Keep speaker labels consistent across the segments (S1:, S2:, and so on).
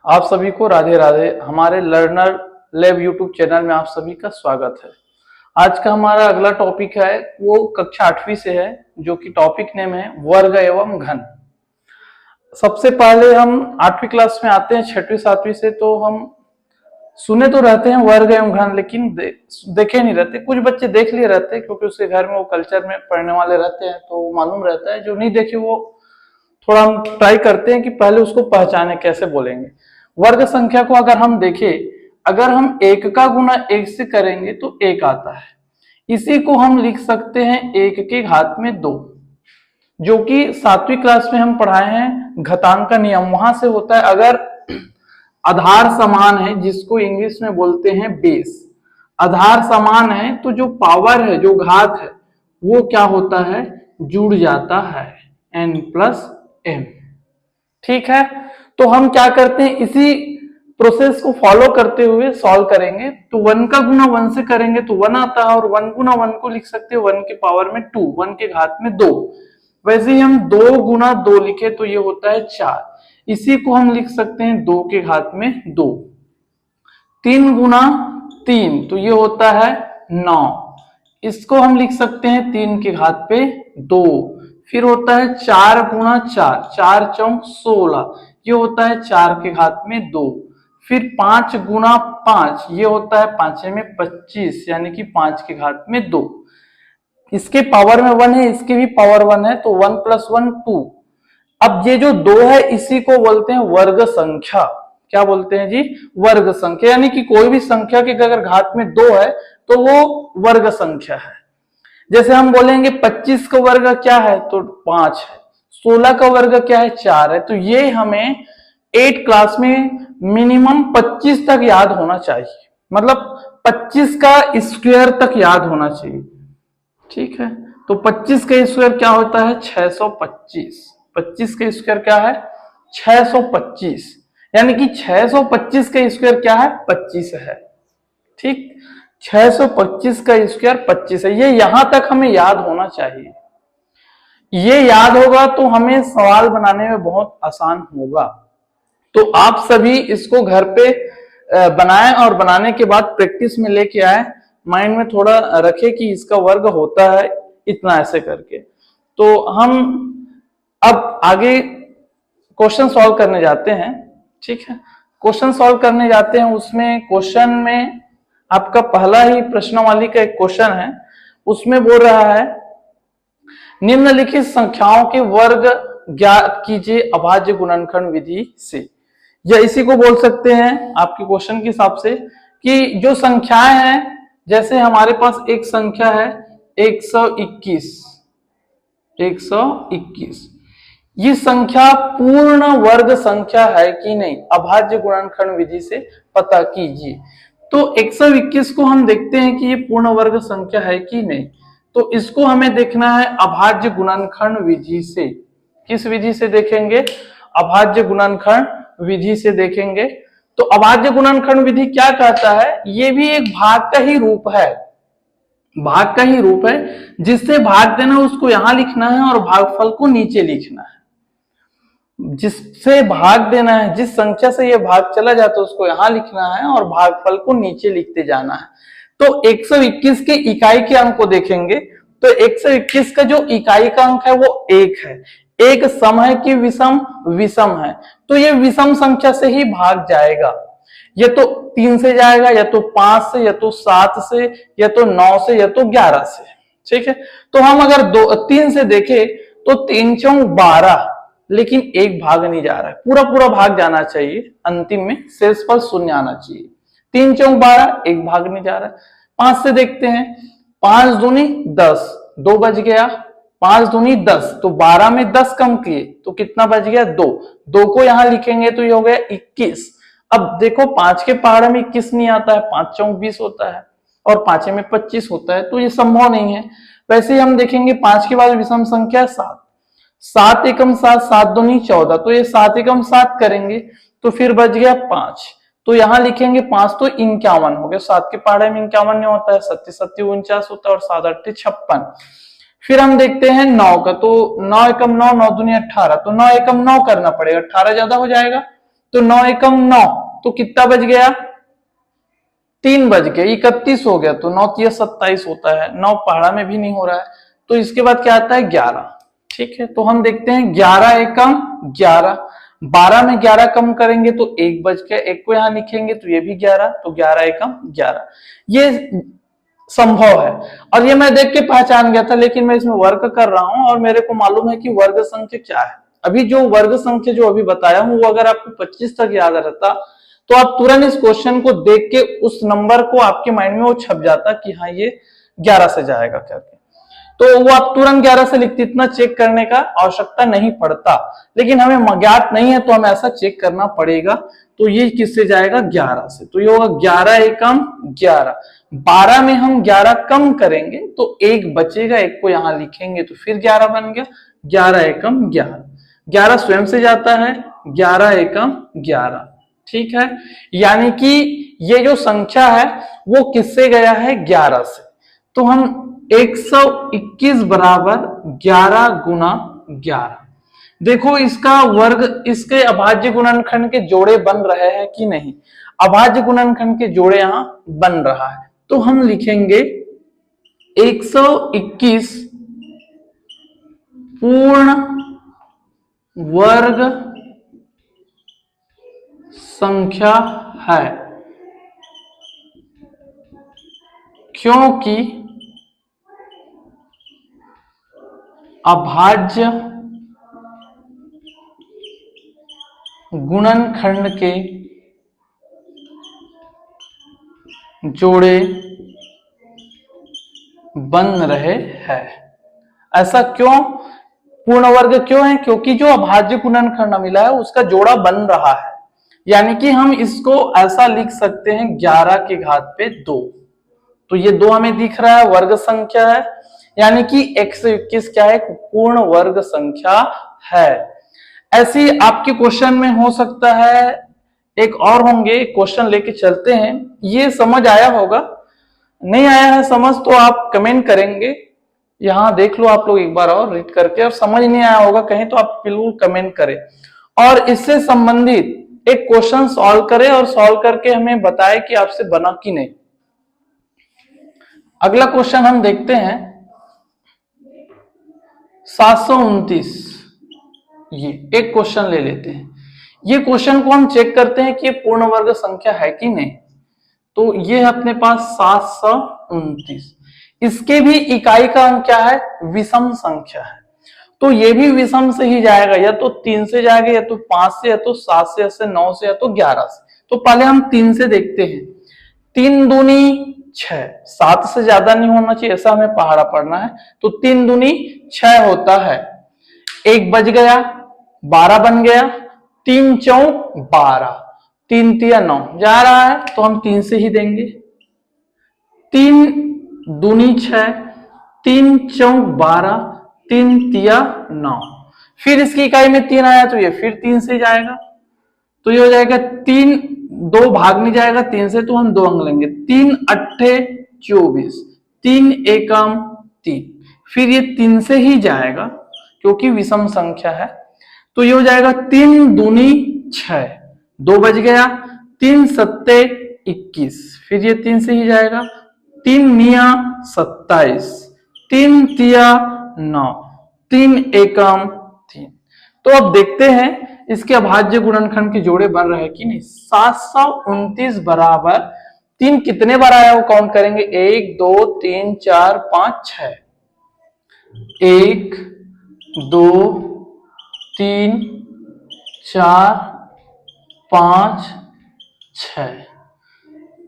S1: आप सभी को राधे राधे। हमारे लर्नर लैब यूट्यूब चैनल में आप सभी का स्वागत है। आज का हमारा अगला टॉपिक है वो कक्षा 8वीं से है, जो कि टॉपिक नेम है वर्ग एवं घन। सबसे पहले हम 8वीं क्लास में आते हैं 6वीं 7वीं से, तो हम सुने तो रहते हैं वर्ग एवं घन, लेकिन देखे नहीं रहते। कुछ बच्चे देख लिए रहते हैं क्योंकि उसके घर में वो कल्चर में पढ़ने वाले रहते हैं, तो मालूम रहता है। जो नहीं देखे वो थोड़ा हम ट्राई करते हैं कि पहले उसको पहचाने कैसे बोलेंगे। वर्ग संख्या को अगर हम देखें, अगर हम एक का गुना एक से करेंगे तो एक आता है। इसी को हम लिख सकते हैं एक के घात में 2, जो कि 7वीं क्लास में हम पढ़ाए हैं घातांक का नियम। वहां से होता है अगर आधार समान है, जिसको इंग्लिश में बोलते हैं बेस, आधार समान है तो जो पावर है, जो घात है, वो क्या होता है, जुड़ जाता है n+m। ठीक है, तो हम क्या करते हैं, इसी प्रोसेस को फॉलो करते हुए सॉल्व करेंगे। तो 1 का गुना 1 से करेंगे तो 1 आता है, और 1 गुना 1 को लिख सकते हैं 1 के पावर में 2, 1 के घात में 2। वैसे ही हम 2 गुना 2 लिखे तो ये होता है 4, इसी को हम लिख सकते हैं 2 के घात में 2। 3 गुना 3 तो ये होता है 9, इसको हम लिख सकते हैं 3 के घात पे 2। फिर होता है 4 गुना 4, 4 चौक 16, ये होता है 4 के घात में 2। फिर 5 गुना 5, ये होता है 5 में 25, यानी कि 5 के घात में 2। इसके पावर में 1 है, इसके भी पावर 1 है, तो 1 + 1 2। अब ये जो 2 है इसी को बोलते हैं वर्ग संख्या। क्या बोलते हैं जी, वर्ग संख्या। यानी कि कोई भी संख्या के अगर घात में 2 है तो वो वर्ग संख्या है। जैसे हम बोलेंगे 25 का वर्ग क्या है, तो 5 है। 16 का वर्ग क्या है, 4 है। तो ये हमें 8 क्लास में मिनिमम 25 तक याद होना चाहिए, मतलब 25 का स्क्वायर तक याद होना चाहिए। ठीक है, तो 25 का स्क्वायर क्या होता है, 625। 25 का स्क्वायर क्या है, 625, यानी कि 625 का स्क्वायर क्या है, 25 है। ठीक, 625 का स्क्वायर 25 है। ये यहां तक हमें याद होना चाहिए। ये याद होगा तो हमें सवाल बनाने में बहुत आसान होगा। तो आप सभी इसको घर पे बनाएं और बनाने के बाद प्रैक्टिस में लेके आए, माइंड में थोड़ा रखे कि इसका वर्ग होता है इतना, ऐसे करके। तो हम अब आगे क्वेश्चन सॉल्व करने जाते हैं। ठीक है, क्वेश्चन सॉल्व करने जाते हैं। उसमें क्वेश्चन में आपका पहला ही प्रश्नावली का एक क्वेश्चन है, उसमें बोल रहा है निम्नलिखित संख्याओं के वर्ग ज्ञात कीजिए अभाज्य गुणनखंड विधि से। या इसी को बोल सकते हैं आपके क्वेश्चन के हिसाब से कि जो संख्याएं हैं, जैसे हमारे पास एक संख्या है 121, 121, ये संख्या पूर्ण वर्ग संख्या है कि नहीं, अभाज्य गुणनखंड विधि से पता कीजिए। तो 121 को हम देखते हैं कि ये पूर्ण वर्ग संख्या है कि नहीं, तो इसको हमें देखना है अभाज्य गुणनखंड विधि से। किस विधि से देखेंगे, अभाज्य गुणनखंड विधि से देखेंगे। तो अभाज्य गुणनखंड विधि क्या कहता है, ये भी एक भाग का ही रूप है, भाग का ही रूप है। जिससे भाग देना उसको यहां लिखना है और भागफल को नीचे लिखना है। जिससे भाग देना है, जिस संख्या से ये भाग चला जाता है उसको यहां लिखना है और भागफल को नीचे लिखते जाना है। तो 121 के इकाई के अंक को देखेंगे तो 121 का जो इकाई का अंक है वो 1 है। एक सम है कि विषम, विषम है, तो ये विषम संख्या से ही भाग जाएगा। ये तो 3 से जाएगा, या तो 5 से, या तो 7 से, या तो 9 से, या तो 11 से। ठीक है, तो हम अगर 3 से देखें तो 3 चौक 12, लेकिन एक भाग नहीं जा रहा है, पूरा पूरा भाग जाना चाहिए, अंतिम में शेष पर 0 आना चाहिए। 3 चौक 12, एक भाग नहीं जा रहा है। 5 से देखते हैं, 5 दूनी 10, 2 बच गया, 5 दूनी 10, तो 12 में 10 कम किए तो कितना बच गया, 2। 2 को यहां लिखेंगे तो ये हो गया 21। अब देखो 5 के पहाड़ में 21 नहीं आता है, 5 चौक 20 होता है और 5 में 25 होता है, तो ये संभव नहीं है। वैसे ही हम देखेंगे 5 के बाद विषम संख्या 7, 7 एकम 7, 7 दूनी 14, तो ये 7 एकम 7 करेंगे तो फिर बच गया 5, तो यहां लिखेंगे 5 तो 51 हो गया। 7 के पहाड़े में 51 नहीं होता है, 7 7 49 होता है और 7 8 56। फिर हम देखते हैं 9 का, तो 9 एकम 9, 9 दूनी 18, तो 9 एकम 9 करना पड़ेगा, 18 ज्यादा हो जाएगा, तो 9 एकम 9, तो कितना बच गया? 3 बज गए, 31 हो गया, तो 9 तिया 27 होता है, 9 पहाड़ा में भी नहीं हो रहा है। तो इसके बाद क्या आता है? 11। ठीक है, तो हम देखते हैं 11 एकम 11, 12 में 11 कम करेंगे तो 1 बच गया, 1 को यहां लिखेंगे तो ये भी 11, तो 11 एकम 11। ये संभव है और ये मैं देख के पहचान गया था, लेकिन मैं इसमें वर्क कर रहा हूं और मेरे को मालूम है कि वर्ग संख्या क्या है। अभी जो वर्ग संख्या जो अभी बताया हूं वो अगर आपको 25 तक याद रहता तो आप तुरंत इस क्वेश्चन को देख के उस नंबर को आपके माइंड में वो छप जाता कि हाँ ये 11 से जाएगा करके, तो वो आप तुरंत 11 से लिखते, इतना चेक करने का आवश्यकता नहीं पड़ता। लेकिन हमें ज्ञात नहीं है तो हमें ऐसा चेक करना पड़ेगा। तो ये किससे जाएगा? 11 से, तो ये होगा 11 एकम 11। 12 में हम 11 कम करेंगे तो 1 बचेगा, 1 को यहां लिखेंगे तो फिर 11 बन गया, 11 एकम 11। 11 स्वयं से जाता है, 11 एकम 11। ठीक है, यानी कि ये जो संख्या है वो किससे गया है? 11 से। तो हम 121 बराबर 11 गुना 11। देखो इसका वर्ग, इसके अभाज्य गुणनखंड के जोड़े बन रहे हैं कि नहीं? अभाज्य गुणनखंड के जोड़े यहां बन रहा है, तो हम लिखेंगे 121 पूर्ण वर्ग संख्या है, क्योंकि अभाज्य गुणनखंड के जोड़े बन रहे हैं। ऐसा क्यों? पूर्ण वर्ग क्यों है? क्योंकि जो अभाज्य गुणनखंड मिला है उसका जोड़ा बन रहा है, यानी कि हम इसको ऐसा लिख सकते हैं 11 के घात पे 2। तो ये 2 हमें दिख रहा है, वर्ग संख्या है, यानी कि 121 क्या है? पूर्ण वर्ग संख्या है। ऐसी आपके क्वेश्चन में हो सकता है, एक और होंगे, क्वेश्चन लेके चलते हैं। ये समझ आया होगा, नहीं आया है समझ तो आप कमेंट करेंगे, यहां देख लो आप लोग एक बार और रीड करके, और समझ नहीं आया होगा कहीं तो आप बिल्कुल कमेंट करें और इससे संबंधित एक क्वेश्चन सॉल्व करें और सॉल्व करके हमें बताएं कि आपसे बना कि नहीं। अगला क्वेश्चन हम देखते हैं 729। ये एक क्वेश्चन ले लेते हैं, ये क्वेश्चन को हम चेक करते हैं कि ये पूर्ण वर्ग संख्या है कि नहीं। तो ये है अपने पास 729, इसके भी इकाई का अंक क्या है? विषम संख्या है, तो ये भी विषम से ही जाएगा, या तो 3 से जाएगा, या तो 5 से, या तो 7 से, या तो 9 से, या तो 11 से। तो पहले हम 3 से देखते हैं। 3 दूनी 6, 7 से ज्यादा नहीं होना चाहिए, ऐसा हमें पहाड़ा पढ़ना है। तो 3 दूनी 6 होता है, 1 बज गया, 12 बन गया, 3 चौक 12, 3 तिया 9 जा रहा है, तो हम 3 से ही देंगे। 3 दूनी 6, 3 चौक 12, 3 तिया 9, फिर इसकी इकाई में 3 आया तो ये फिर 3 से जाएगा, तो ये हो जाएगा 3, 2 भाग नहीं जाएगा 3 से, तो हम 2 अंक लेंगे, 3 अट्ठे 24, 3 एकम 3, फिर ये 3 से ही जाएगा क्योंकि विषम संख्या है। तो ये हो जाएगा 3 दूनी 6, 2 बज गया, 3 सत्ते 21, फिर ये 3 से ही जाएगा, 3 निया 27, 3 तिया 9, 3 एकम 3। तो अब देखते हैं इसके अभाज्य गुणनखंड के जोड़े बन रहे हैं कि नहीं। 729 बराबर 3 कितने बार आया वो काउंट करेंगे, 1 2 3 4 5 6, 1 2 3 4 5 6।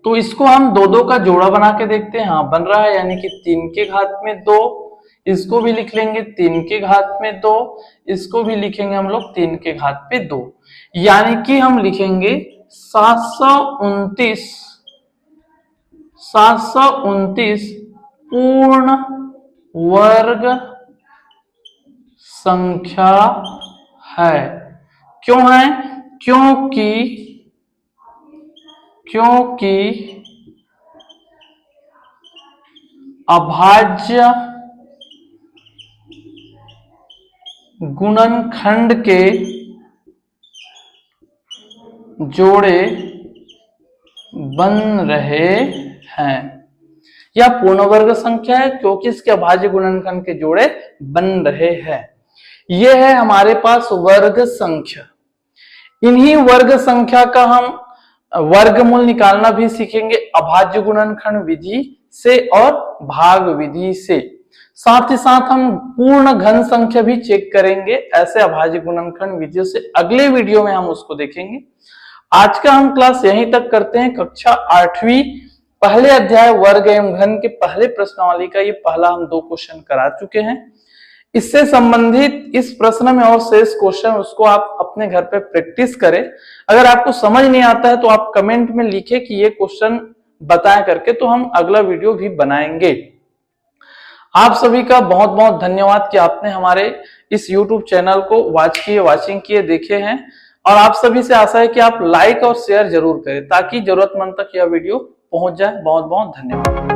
S1: तो इसको हम 2 का जोड़ा बना के देखते हैं, हाँ बन रहा है, यानी कि 3 के घात में 2, इसको भी लिख लेंगे 3 के घात में 2, इसको भी लिखेंगे हम लोग 3 के घात पे 2, यानी कि हम लिखेंगे 729 पूर्ण वर्ग संख्या है। क्यों है? क्योंकि अभाज्य गुणनखंड के जोड़े बन रहे हैं। यह पूर्ण वर्ग संख्या है क्योंकि इसके अभाज्य गुणनखंड के जोड़े बन रहे हैं। यह है हमारे पास वर्ग संख्या। इन्हीं वर्ग संख्या का हम वर्गमूल निकालना भी सीखेंगे अभाज्य गुणनखंड विधि से और भाग विधि से। साथ ही साथ हम पूर्ण घन संख्या भी चेक करेंगे ऐसे अभाज्य गुणनखंड विधियों से। अगले वीडियो में हम उसको देखेंगे। आज का हम क्लास यहीं तक करते हैं। कक्षा 8वीं पहले अध्याय वर्ग एवं घन के पहले प्रश्नावली का ये पहला हम 2 क्वेश्चन करा चुके हैं। इससे संबंधित इस प्रश्न में और शेष क्वेश्चन उसको आप अपने घर पे प्रैक्टिस करें। अगर आपको समझ नहीं आता है तो आप कमेंट में लिखें कि ये क्वेश्चन बताएं करके, तो हम अगला वीडियो भी बनाएंगे। आप सभी का बहुत बहुत धन्यवाद कि आपने हमारे इस YouTube चैनल को वाचिंग किए, देखे हैं। और आप सभी से आशा है कि आप लाइक और शेयर जरूर करें ताकि जरूरतमंद तक यह वीडियो पहुंच जाए। बहुत बहुत धन्यवाद।